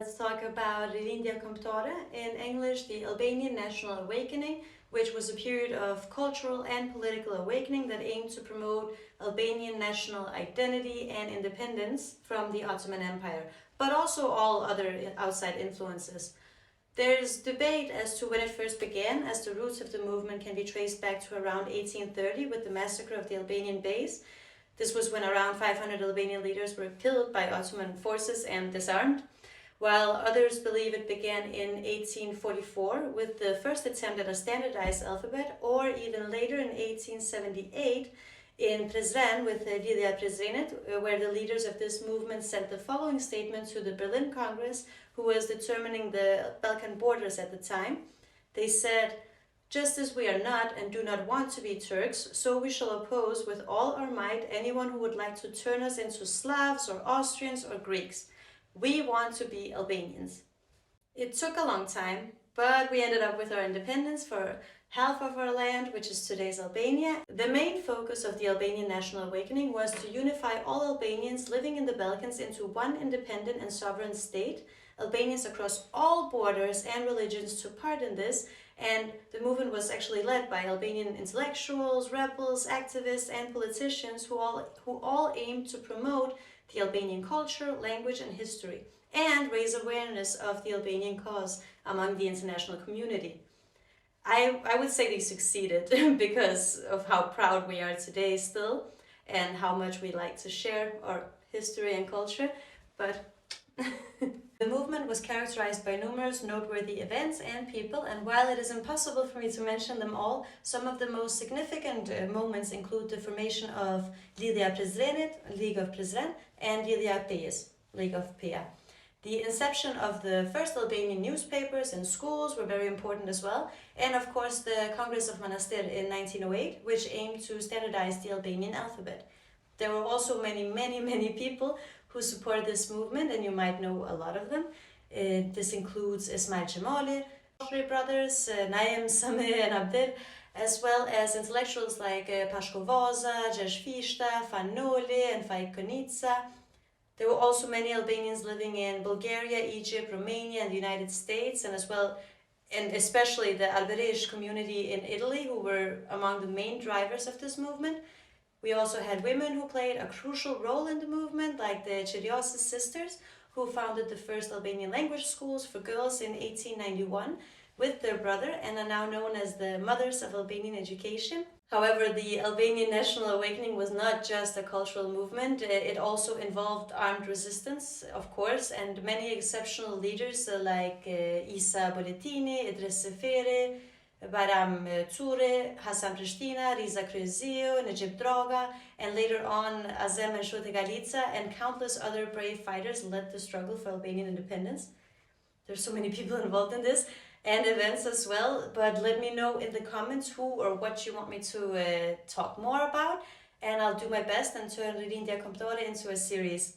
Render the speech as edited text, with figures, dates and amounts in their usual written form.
Let's talk about Rilindja Kombëtare, in English, the Albanian National Awakening, which was a period of cultural and political awakening that aimed to promote Albanian national identity and independence from the Ottoman Empire, but also all other outside influences. There's debate as to when it first began, as the roots of the movement can be traced back to around 1830 with the massacre of the Albanian Beys. This was when around 500 Albanian leaders were killed by Ottoman forces and disarmed, while others believe it began in 1844 with the first attempt at a standardized alphabet, or even later in 1878 in Prizren with Rilindja Prizrenit, where the leaders of this movement sent the following statement to the Berlin Congress, who was determining the Balkan borders at the time. They said, "Just as we are not and do not want to be Turks, so we shall oppose with all our might anyone who would like to turn us into Slavs or Austrians or Greeks. We want to be Albanians." It took a long time, but we ended up with our independence for half of our land, which is today's Albania. The main focus of the Albanian National Awakening was to unify all Albanians living in the Balkans into one independent and sovereign state. Albanians across all borders and religions took part in this, and the movement was actually led by Albanian intellectuals, rebels, activists, and politicians who all aimed to promote the Albanian culture, language, and history, and raise awareness of the Albanian cause among the international community. I would say they succeeded because of how proud we are today still, and how much we like to share our history and culture, but the movement was characterized by numerous noteworthy events and people, and while it is impossible for me to mention them all, some of the most significant moments include the formation of Rilindja Prizrenit, League of Prizren, and Rilindja Pes, League of Pea. The inception of the first Albanian newspapers and schools were very important as well, and of course the Congress of Manastir in 1908, which aimed to standardize the Albanian alphabet. There were also many people who support this movement, and you might know a lot of them. This includes Ismail Cemali, brothers, Naim, Sameh, and Abdel, as well as intellectuals like Pashko Vaza, Gjergj Fishta, Fanoli, and Faik Konica. There were also many Albanians living in Bulgaria, Egypt, Romania, and the United States, and especially the Alberish community in Italy, who were among the main drivers of this movement. We also had women who played a crucial role in the movement, like the Chiriosis sisters, who founded the first Albanian language schools for girls in 1891 with their brother, and are now known as the Mothers of Albanian Education. However, the Albanian National Awakening was not just a cultural movement, it also involved armed resistance, of course, and many exceptional leaders like Isa Bolletini, Idris Seferi, Bayram Ture, Hasan Prishtina, Riza Kryezio, Najib Draga, and later on Azem and Shote Galica, and countless other brave fighters led the struggle for Albanian independence. There's so many people involved in this, and events as well, but let me know in the comments who or what you want me to talk more about, and I'll do my best and turn Rilindja Kombëtare into a series.